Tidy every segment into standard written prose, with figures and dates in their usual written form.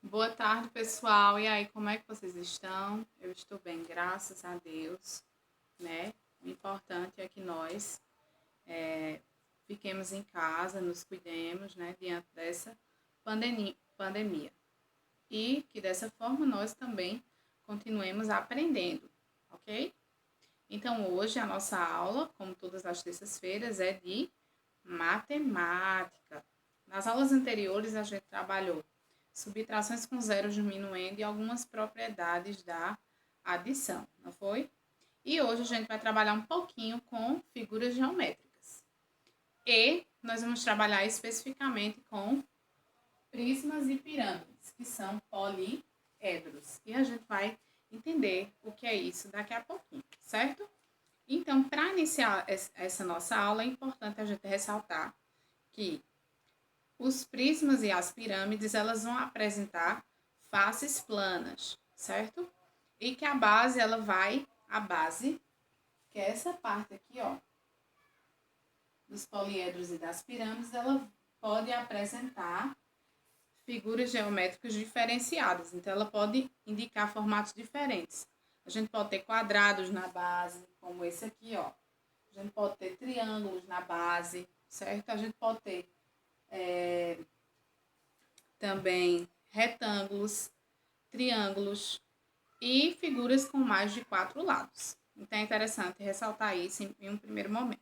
Boa tarde, pessoal. E aí, como é que vocês estão? Eu estou bem, graças a Deus, né? O importante é que nós fiquemos em casa, nos cuidemos, né, diante dessa pandemia. E que dessa forma nós também continuemos aprendendo, ok? Então, hoje a nossa aula, como todas as terças-feiras, é de matemática. Nas aulas anteriores, a gente trabalhou subtrações com zeros diminuendo e algumas propriedades da adição, não foi? E hoje a gente vai trabalhar um pouquinho com figuras geométricas. E nós vamos trabalhar especificamente com prismas e pirâmides, que são poliedros. E a gente vai entender o que é isso daqui a pouquinho, certo? Então, para iniciar essa nossa aula, é importante a gente ressaltar que os prismas e as pirâmides, elas vão apresentar faces planas, certo? E que a base, a base, que é essa parte aqui, ó, dos poliedros e das pirâmides, ela pode apresentar figuras geométricas diferenciadas. Então, ela pode indicar formatos diferentes. A gente pode ter quadrados na base, como esse aqui, ó. A gente pode ter triângulos na base, certo? A gente pode ter também retângulos, triângulos e figuras com mais de 4 lados. Então é interessante ressaltar isso em um primeiro momento.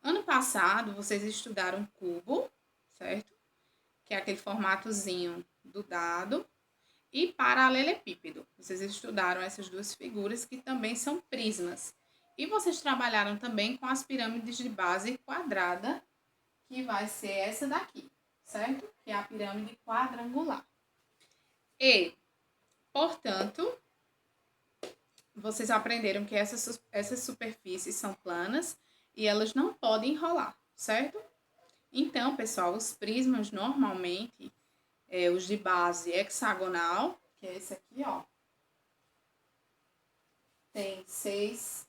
Ano passado, vocês estudaram cubo, certo? Que é aquele formatozinho do dado, e paralelepípedo. Vocês estudaram essas duas figuras que também são prismas. E vocês trabalharam também com as pirâmides de base quadrada, que vai ser essa daqui, certo? Que é a pirâmide quadrangular. E, portanto, vocês aprenderam que essas superfícies são planas e elas não podem enrolar, certo? Então, pessoal, os prismas normalmente, os de base hexagonal, que é esse aqui, ó, tem 6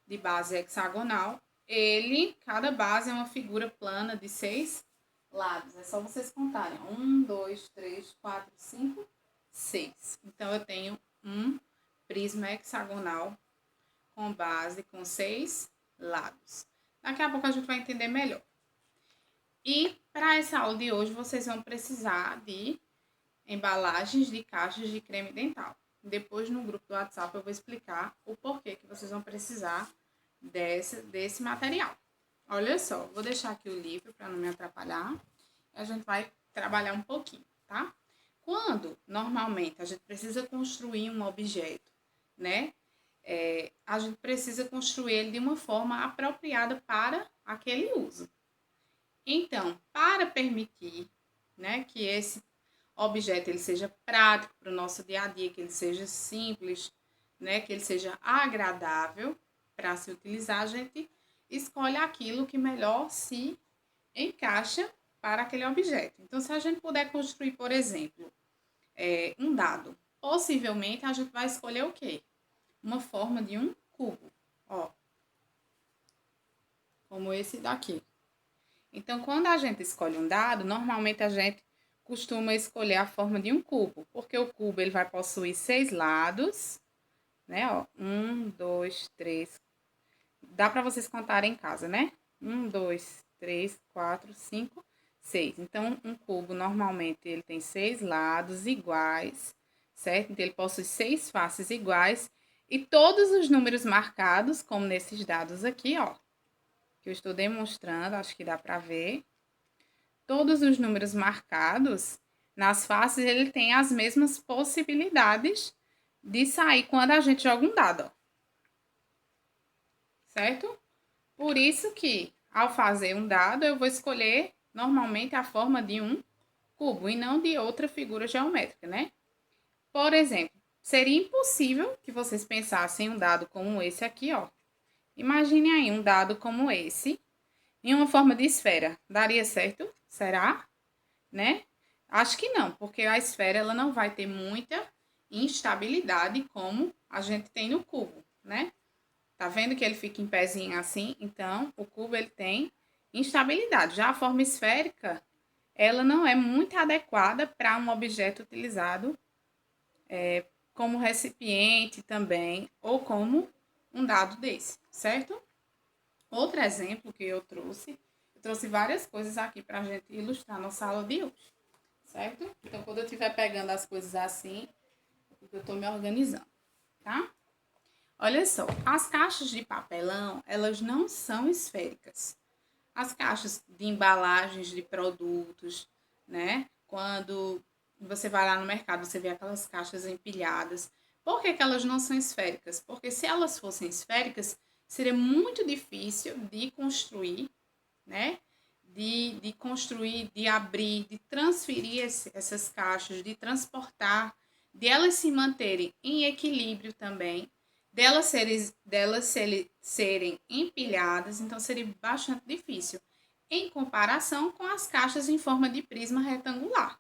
de base hexagonal. Cada base é uma figura plana de 6 lados. É só vocês contarem. 1, 2, 3, 4, 5, 6. Então, eu tenho um prisma hexagonal com base com 6 lados. Daqui a pouco a gente vai entender melhor. E para essa aula de hoje, vocês vão precisar de embalagens de caixas de creme dental. Depois, no grupo do WhatsApp, eu vou explicar o porquê que vocês vão precisar desse material. Olha só, vou deixar aqui o livro para não me atrapalhar. A gente vai trabalhar um pouquinho, tá? Quando, normalmente, a gente precisa construir um objeto, né? A gente precisa construir ele de uma forma apropriada para aquele uso. Então, para permitir, né, que esse objeto ele seja prático para o nosso dia a dia, que ele seja simples, né, que ele seja agradável para se utilizar, a gente escolhe aquilo que melhor se encaixa para aquele objeto. Então, se a gente puder construir, por exemplo, um dado, possivelmente a gente vai escolher o quê? Uma forma de um cubo, ó, como esse daqui. Então, quando a gente escolhe um dado, normalmente a gente costuma escolher a forma de um cubo, porque o cubo ele vai possuir 6 lados, né? Ó, 1, 2, 3. Dá para vocês contarem em casa, né? 1, 2, 3, 4, 5, 6. Então, um cubo normalmente ele tem 6 lados iguais, certo? Então, ele possui 6 faces iguais e todos os números marcados, como nesses dados aqui, ó, que eu estou demonstrando, acho que dá para ver. Todos os números marcados nas faces, ele tem as mesmas possibilidades de sair quando a gente joga um dado, ó. Certo? Por isso que, ao fazer um dado, eu vou escolher normalmente a forma de um cubo e não de outra figura geométrica, né? Por exemplo, seria impossível que vocês pensassem um dado como esse aqui, ó. Imagine aí um dado como esse, em uma forma de esfera. Daria certo? Será? Né? Acho que não, porque a esfera ela não vai ter muita instabilidade como a gente tem no cubo, né? Tá vendo que ele fica em pezinho assim? Então, o cubo ele tem instabilidade. Já a forma esférica, ela não é muito adequada para um objeto utilizado como recipiente também, ou como um dado desse, certo? Outro exemplo que eu trouxe várias coisas aqui para a gente ilustrar nossa aula de hoje, certo? Então, quando eu estiver pegando as coisas assim, eu estou me organizando, tá? Olha só, as caixas de papelão, elas não são esféricas. As caixas de embalagens de produtos, né? Quando você vai lá no mercado, você vê aquelas caixas empilhadas. Por que elas não são esféricas? Porque se elas fossem esféricas, seria muito difícil de construir, né? De construir, de abrir, de transferir essas caixas, de transportar, de elas se manterem em equilíbrio também, serem empilhadas, então seria bastante difícil, em comparação com as caixas em forma de prisma retangular.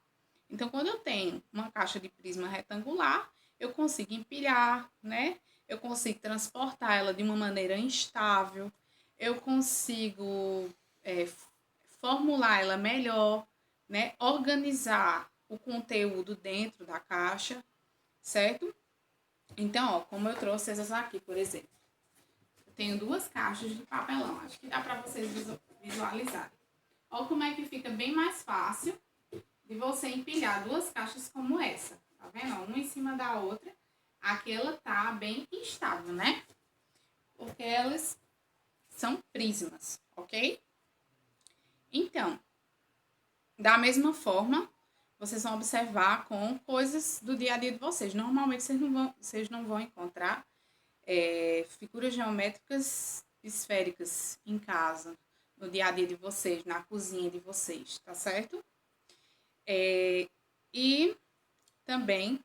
Então, quando eu tenho uma caixa de prisma retangular, eu consigo empilhar, né? Eu consigo transportar ela de uma maneira instável, eu consigo é, formular ela melhor, né? Organizar o conteúdo dentro da caixa, certo? Então, ó, como eu trouxe essas aqui, por exemplo. Eu tenho duas caixas de papelão. Acho que dá para vocês visualizarem. Olha como é que fica bem mais fácil de você empilhar duas caixas como essa. Tá vendo? Uma em cima da outra. Aqui ela tá bem instável, né? Porque elas são prismas, ok? Então, da mesma forma, vocês vão observar com coisas do dia a dia de vocês. Normalmente vocês não vão encontrar figuras geométricas esféricas em casa, no dia a dia de vocês, na cozinha de vocês, tá certo? E também,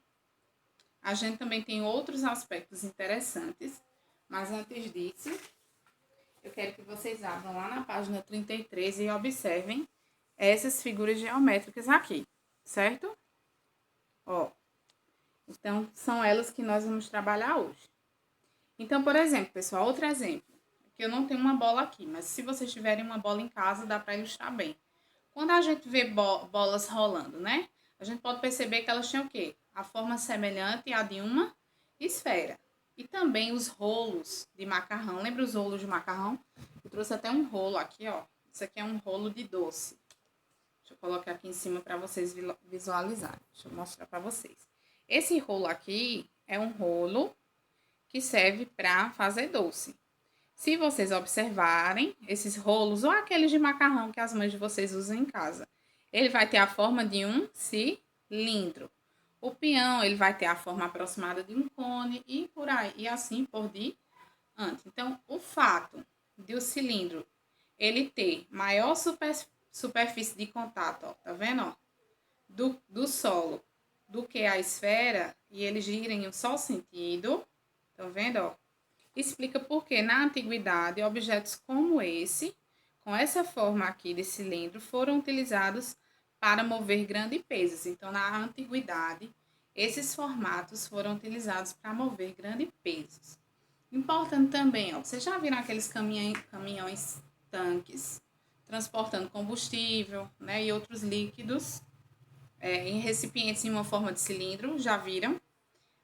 a gente também tem outros aspectos interessantes, mas antes disso, eu quero que vocês abram lá na página 33 e observem essas figuras geométricas aqui, certo? Ó, então, são elas que nós vamos trabalhar hoje. Então, por exemplo, pessoal, outro exemplo, que eu não tenho uma bola aqui, mas se vocês tiverem uma bola em casa, dá para ilustrar bem. Quando a gente vê bolas rolando, né? A gente pode perceber que elas têm o quê? A forma semelhante à de uma esfera. E também os rolos de macarrão. Lembra os rolos de macarrão? Eu trouxe até um rolo aqui, ó. Isso aqui é um rolo de doce. Deixa eu colocar aqui em cima para vocês visualizarem. Deixa eu mostrar para vocês. Esse rolo aqui é um rolo que serve para fazer doce. Se vocês observarem esses rolos ou aqueles de macarrão que as mães de vocês usam em casa, ele vai ter a forma de um cilindro. O peão, ele vai ter a forma aproximada de um cone e por aí, e assim por diante. Então, o fato de o cilindro ele ter maior superfície de contato, ó, tá vendo, ó, do solo do que a esfera e ele gira em um só sentido, tá vendo, ó? Explica por que, na antiguidade, objetos como esse, com essa forma aqui de cilindro, foram utilizados para mover grandes pesos. Então, na antiguidade, esses formatos foram utilizados para mover grandes pesos. Importante também, ó, vocês já viram aqueles caminhões tanques transportando combustível, né, e outros líquidos em recipientes em uma forma de cilindro, já viram?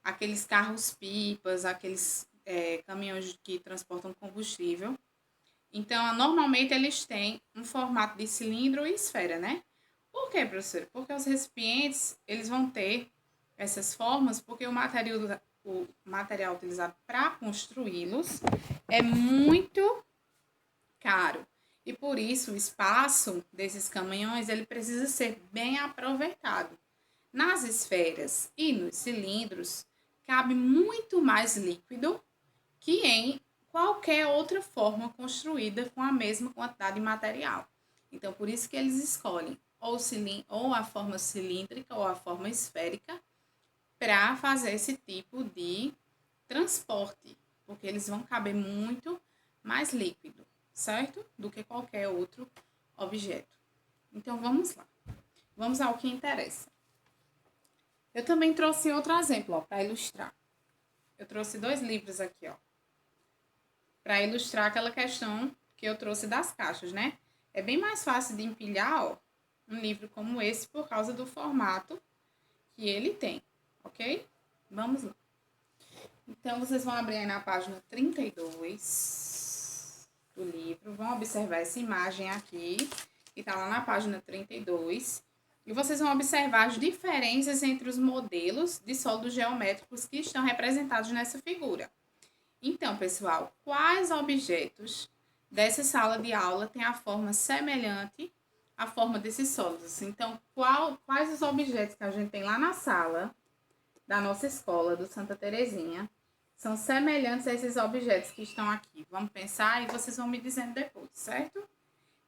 Aqueles carros-pipas, aqueles caminhões que transportam combustível. Então, normalmente eles têm um formato de cilindro e esfera, né? Por quê, professora? Porque os recipientes, eles vão ter essas formas, porque o material utilizado para construí-los é muito caro. E por isso o espaço desses caminhões, ele precisa ser bem aproveitado. Nas esferas e nos cilindros, cabe muito mais líquido que em qualquer outra forma construída com a mesma quantidade de material. Então, por isso que eles escolhem ou a forma cilíndrica ou a forma esférica para fazer esse tipo de transporte, porque eles vão caber muito mais líquido, certo? Do que qualquer outro objeto. Então, vamos lá. Vamos ao que interessa. Eu também trouxe outro exemplo, para ilustrar. Eu trouxe 2 livros aqui, ó, para ilustrar aquela questão que eu trouxe das caixas, né? É bem mais fácil de empilhar, ó, um livro como esse por causa do formato que ele tem, ok? Vamos lá. Então, vocês vão abrir aí na página 32 do livro, vão observar essa imagem aqui, que está lá na página 32, e vocês vão observar as diferenças entre os modelos de sólidos geométricos que estão representados nessa figura. Então, pessoal, quais objetos dessa sala de aula têm a forma semelhante à forma desses sólidos? Então, quais os objetos que a gente tem lá na sala da nossa escola, do Santa Terezinha, são semelhantes a esses objetos que estão aqui? Vamos pensar e vocês vão me dizendo depois, certo?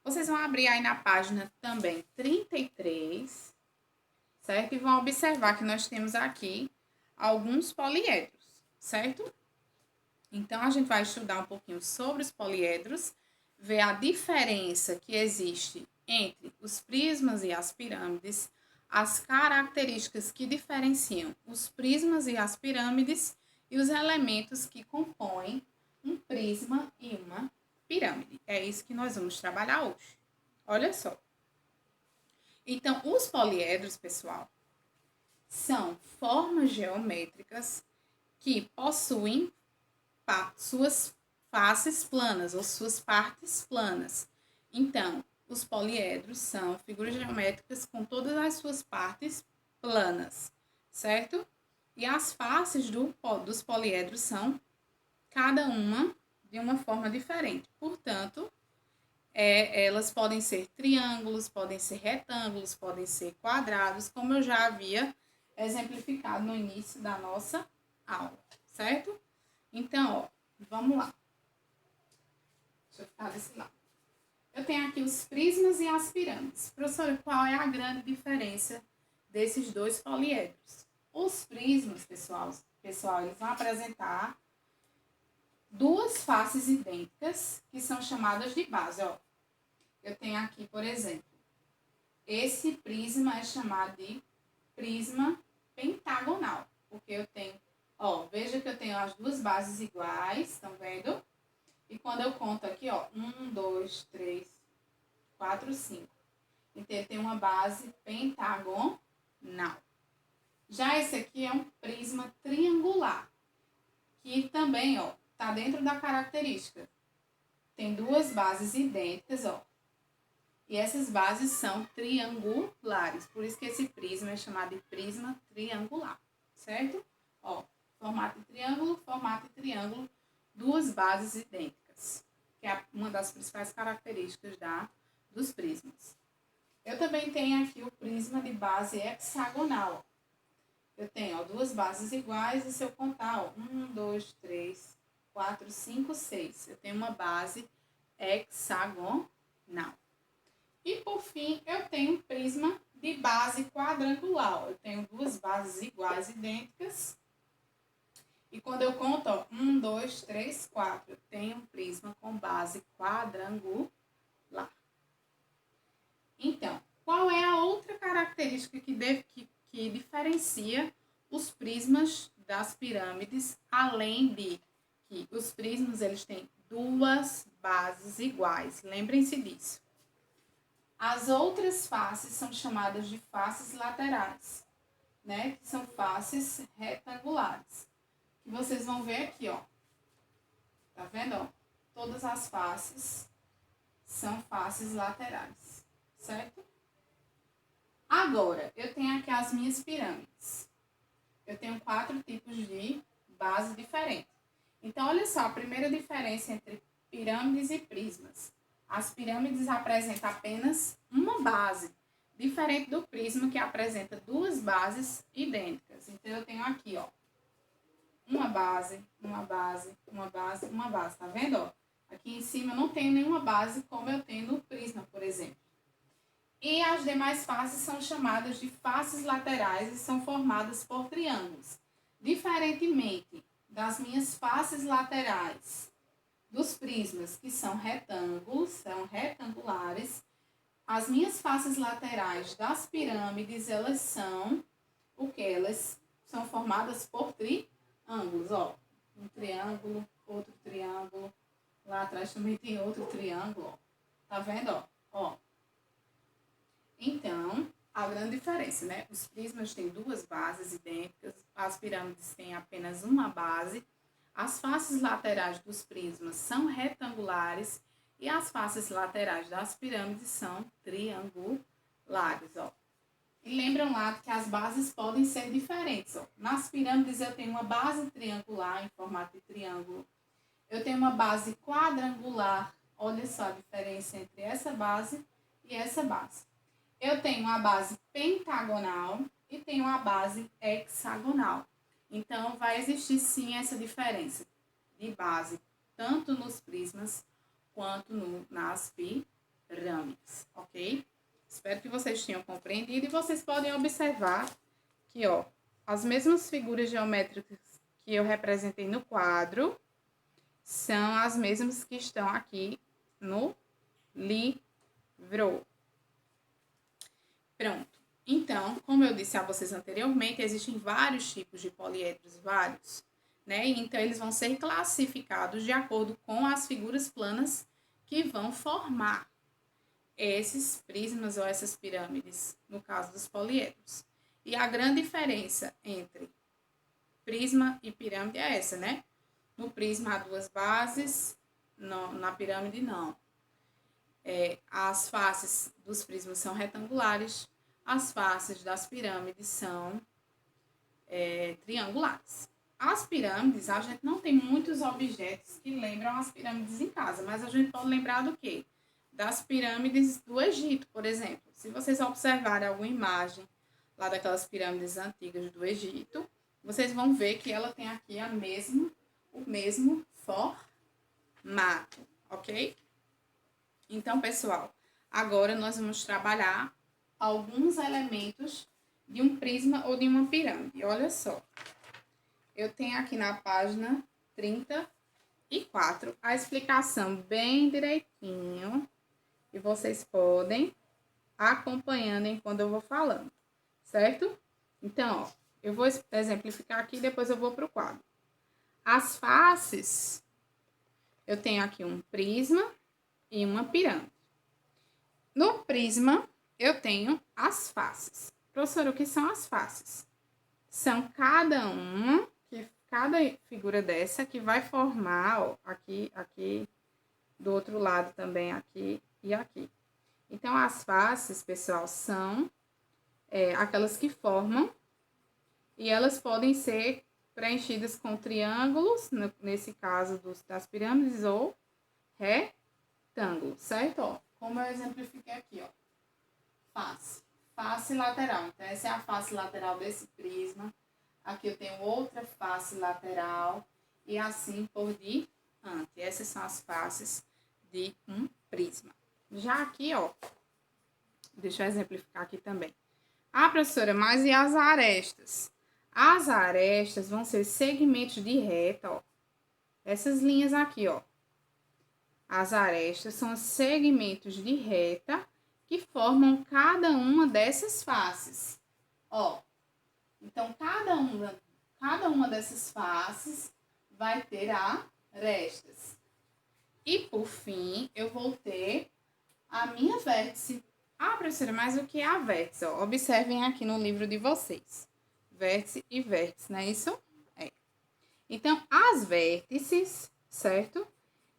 Vocês vão abrir aí na página também 33, certo? E vão observar que nós temos aqui alguns poliedros, certo? Então, a gente vai estudar um pouquinho sobre os poliedros, ver a diferença que existe entre os prismas e as pirâmides, as características que diferenciam os prismas e as pirâmides e os elementos que compõem um prisma e uma pirâmide. É isso que nós vamos trabalhar hoje. Olha só. Então, os poliedros, pessoal, são formas geométricas que possuem suas faces planas ou suas partes planas. Então, os poliedros são figuras geométricas com todas as suas partes planas, certo? E as faces dos poliedros são cada uma de uma forma diferente. Portanto, elas podem ser triângulos, podem ser retângulos, podem ser quadrados, como eu já havia exemplificado no início da nossa aula, certo? Então, ó, vamos lá. Deixa eu ficar desse lado. Eu tenho aqui os prismas e as pirâmides. Professora, qual é a grande diferença desses dois poliedros? Os prismas, pessoal, eles vão apresentar duas faces idênticas que são chamadas de base. Ó, eu tenho aqui, por exemplo, esse prisma é chamado de prisma pentagonal, porque eu tenho, ó, veja que eu tenho as duas bases iguais, estão vendo? E quando eu conto aqui, ó, 1, 2, 3, 4, 5. Então, eu tenho uma base pentagonal. Já esse aqui é um prisma triangular, que também, ó, tá dentro da característica. Tem duas bases idênticas, ó. E essas bases são triangulares. Por isso que esse prisma é chamado de prisma triangular, certo? Ó, formato de triângulo, duas bases idênticas, que é uma das principais características dos prismas. Eu também tenho aqui o prisma de base hexagonal. Eu tenho, ó, duas bases iguais e se eu contar, ó, 1, 2, 3, 4, 5, 6. Eu tenho uma base hexagonal. E, por fim, eu tenho um prisma de base quadrangular. Eu tenho duas bases iguais, idênticas. E quando eu conto, ó, 1, 2, 3, 4, eu tenho um prisma com base quadrangular. Então, qual é a outra característica que diferencia os prismas das pirâmides, além de que os prismas eles têm duas bases iguais? Lembrem-se disso. As outras faces são chamadas de faces laterais, né? Que são faces retangulares. Que vocês vão ver aqui, ó. Tá vendo, ó? Todas as faces são faces laterais, certo? Agora, eu tenho aqui as minhas pirâmides. Eu tenho 4 tipos de base diferentes. Então, olha só, a primeira diferença entre pirâmides e prismas. As pirâmides apresentam apenas uma base, diferente do prisma que apresenta duas bases idênticas. Então, eu tenho aqui, ó, uma base, tá vendo, ó? Aqui em cima eu não tenho nenhuma base como eu tenho no prisma, por exemplo. E as demais faces são chamadas de faces laterais e são formadas por triângulos. Diferentemente das minhas faces laterais dos prismas, que são retângulos, são retangulares, as minhas faces laterais das pirâmides, elas são o que? Elas são formadas por triângulos, ó. Um triângulo, outro triângulo. Lá atrás também tem outro triângulo, ó. Tá vendo, ó? Ó. Então, a grande diferença, né? Os prismas têm duas bases idênticas, as pirâmides têm apenas uma base, as faces laterais dos prismas são retangulares e as faces laterais das pirâmides são triangulares, ó. E lembram lá que as bases podem ser diferentes, ó. Nas pirâmides eu tenho uma base triangular em formato de triângulo. Eu tenho uma base quadrangular. Olha só a diferença entre essa base e essa base. Eu tenho uma base pentagonal e tenho uma base hexagonal. Então, vai existir sim essa diferença de base, tanto nos prismas quanto nas pirâmides, ok? Espero que vocês tenham compreendido e vocês podem observar que, ó, as mesmas figuras geométricas que eu representei no quadro são as mesmas que estão aqui no livro. Pronto. Então, como eu disse a vocês anteriormente, existem vários tipos de poliedros, vários, né? Então, eles vão ser classificados de acordo com as figuras planas que vão formar esses prismas ou essas pirâmides, no caso dos poliedros. E a grande diferença entre prisma e pirâmide é essa, né? No prisma há duas bases, na pirâmide não. As faces dos prismas são retangulares, as faces das pirâmides são triangulares. As pirâmides, a gente não tem muitos objetos que lembram as pirâmides em casa, mas a gente pode lembrar do quê? Das pirâmides do Egito, por exemplo. Se vocês observarem alguma imagem lá daquelas pirâmides antigas do Egito, vocês vão ver que ela tem aqui o mesmo formato, ok? Então, pessoal, agora nós vamos trabalhar alguns elementos de um prisma ou de uma pirâmide. Olha só, eu tenho aqui na página 34 a explicação bem direitinho e vocês podem acompanhando enquanto eu vou falando, certo? Então, ó, eu vou exemplificar aqui e depois eu vou para o quadro. As faces, eu tenho aqui um prisma e uma pirâmide. No prisma, eu tenho as faces. Professor, o que são as faces? São cada figura dessa que vai formar, ó, aqui, do outro lado também, aqui e aqui. Então, as faces, pessoal, são aquelas que formam e elas podem ser preenchidas com triângulos, nesse caso das pirâmides, ou retângulos, certo? Ó, como eu exemplifiquei aqui, ó. Face lateral. Então, essa é a face lateral desse prisma. Aqui eu tenho outra face lateral e assim por diante. Essas são as faces de um prisma. Já aqui, ó, deixa eu exemplificar aqui também. Ah, professora, mas e as arestas? As arestas vão ser segmentos de reta, ó. Essas linhas aqui, ó. As arestas são segmentos de reta que formam cada uma dessas faces. Ó, então, cada uma dessas faces vai ter arestas. E, por fim, eu vou ter a minha vértice. Ah, professora, mas o que é a vértice? Ó, observem aqui no livro de vocês. Vértice e vértice, não é isso? É. Então, as vértices, certo?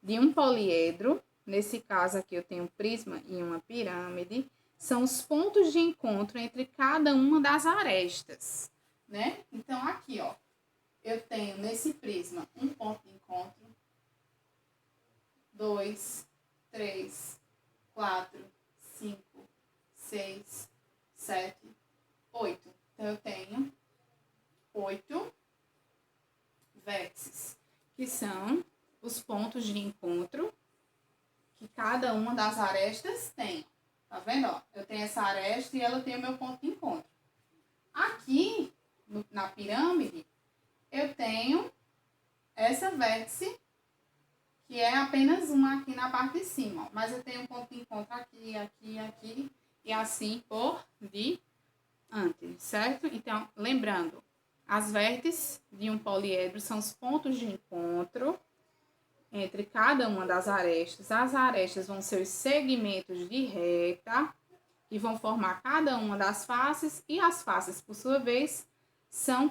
De um poliedro, nesse caso aqui eu tenho um prisma e uma pirâmide, são os pontos de encontro entre cada uma das arestas, né? Então, aqui, ó, eu tenho nesse prisma um ponto de encontro, 2, 3, 4, 5, 6, 7, 8. Então, eu tenho 8 vértices, que são os pontos de encontro que cada uma das arestas tem. Tá vendo? Ó, eu tenho essa aresta e ela tem o meu ponto de encontro. Aqui, na pirâmide, eu tenho essa vértice, que é apenas uma aqui na parte de cima. Ó, mas eu tenho um ponto de encontro aqui, aqui, aqui e assim por diante, certo? Então, lembrando, as vértices de um poliedro são os pontos de encontro entre cada uma das arestas. As arestas vão ser os segmentos de reta que vão formar cada uma das faces, e as faces, por sua vez, são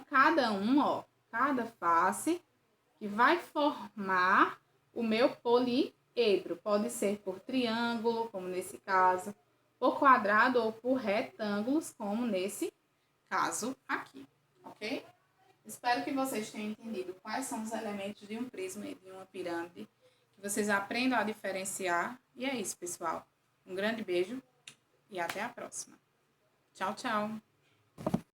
cada face que vai formar o meu poliedro. Pode ser por triângulo, como nesse caso, por quadrado ou por retângulos, como nesse caso aqui, ok? Espero que vocês tenham entendido quais são os elementos de um prisma e de uma pirâmide, que vocês aprendam a diferenciar. E é isso, pessoal. Um grande beijo e até a próxima. Tchau, tchau!